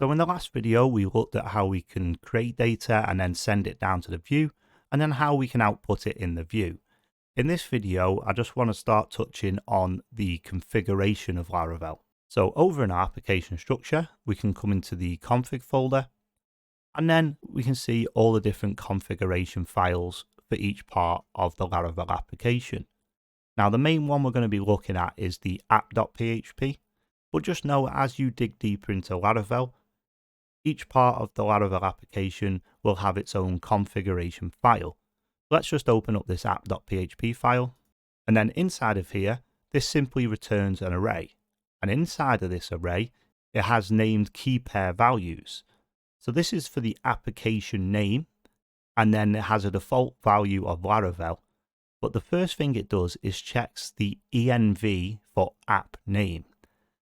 So in the last video, we looked at how we can create data and then send it down to the view, and then how we can output it in the view. In this video, I just want to start touching on the configuration of Laravel. So over in our application structure, we can come into the config folder, and then we can see all the different configuration files for each part of the Laravel application. Now, the main one we're going to be looking at is the app.php, but just know as you dig deeper into Laravel, each part of the Laravel application will have its own configuration file. Let's just open up this app.php file, and then inside of here, this simply returns an array. And inside of this array, it has named key pair values. So this is for the application name, and then it has a default value of Laravel. But the first thing it does is checks the env for app name.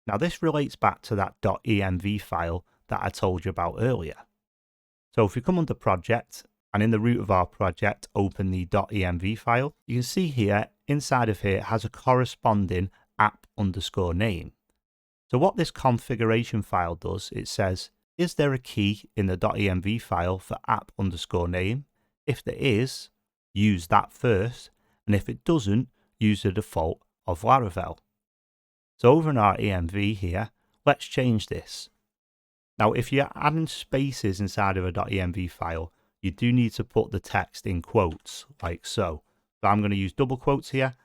Now this relates back to that .env file that I told you about earlier. So if we come under project, and in the root of our project, open the .env file, you can see here, inside of here, it has a corresponding app_name. So what this configuration file does, it says, is there a key in the .env file for app_name? If there is, use that first, and if it doesn't, use the default of Laravel. So over in our env here, let's change this. Now, if you're adding spaces inside of a .env file, you do need to put the text in quotes, like so. So I'm going to use double quotes here,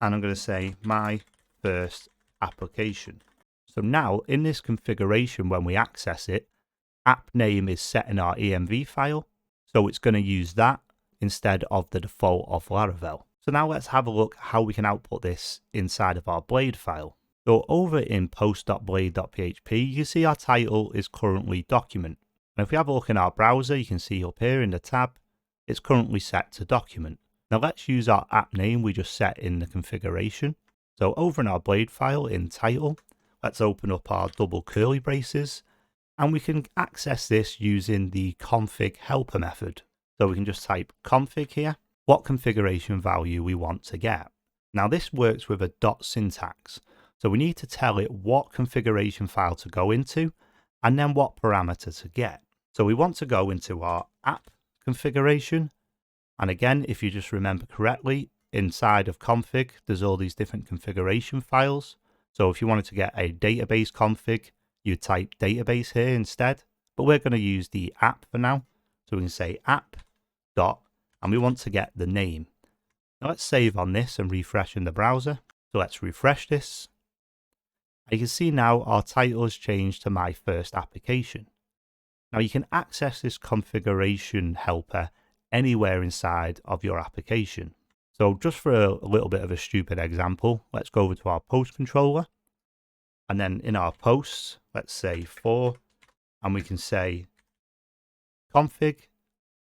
and I'm going to say my first application. So now in this configuration, when we access it, app name is set in our env file. So it's going to use that instead of the default of Laravel. So now let's have a look how we can output this inside of our Blade file. So over in post.blade.php, you can see our title is currently document. And if we have a look in our browser, you can see up here in the tab, it's currently set to document. Now let's use our app name we just set in the configuration. So over in our Blade file in title, let's open up our double curly braces, and we can access this using the config helper method. So we can just type config here, what configuration value we want to get. Now this works with a dot syntax. So we need to tell it what configuration file to go into and then what parameter to get. So we want to go into our app configuration. And again, if you just remember correctly, inside of config, there's all these different configuration files. So if you wanted to get a database config, you type database here instead. But we're going to use the app for now. So we can say app dot, and we want to get the name. Now let's save on this and refresh in the browser. So let's refresh this. You can see now our title has changed to my first application. Now you can access this configuration helper anywhere inside of your application. So just for a little bit of a stupid example, let's go over to our post controller. And then in our posts, let's say for, and we can say config,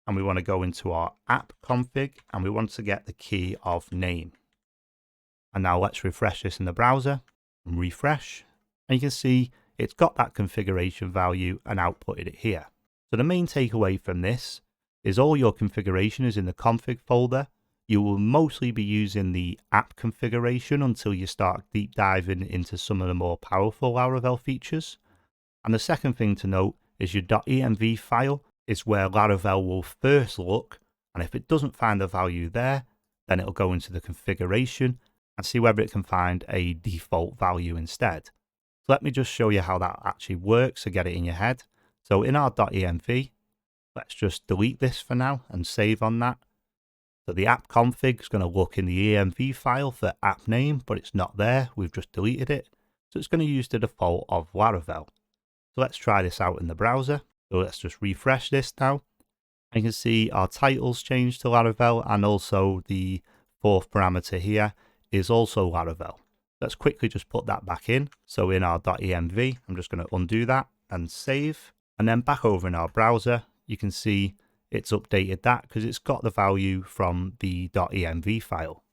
and we want to go into our app config, and we want to get the key of name. And now let's refresh this in the browser. And refresh, and you can see it's got that configuration value and outputted it here. So the main takeaway from this is all your configuration is in the config folder. You will mostly be using the app configuration until you start deep diving into some of the more powerful Laravel features. And the second thing to note is your .env file is where Laravel will first look, and if it doesn't find the value there, then it'll go into the configuration and see whether it can find a default value instead. So let me just show you how that actually works to get it in your head. So in our .env, let's just delete this for now and save on that. So the app config is going to look in the env file for app name, but it's not there. We've just deleted it. So it's going to use the default of Laravel. So let's try this out in the browser. So let's just refresh this now. And you can see our title's changed to Laravel, and also the fourth parameter here is also Laravel. Let's quickly just put that back in. So in our .env, I'm just going to undo that and save. And then back over in our browser, you can see it's updated that because it's got the value from the .env file.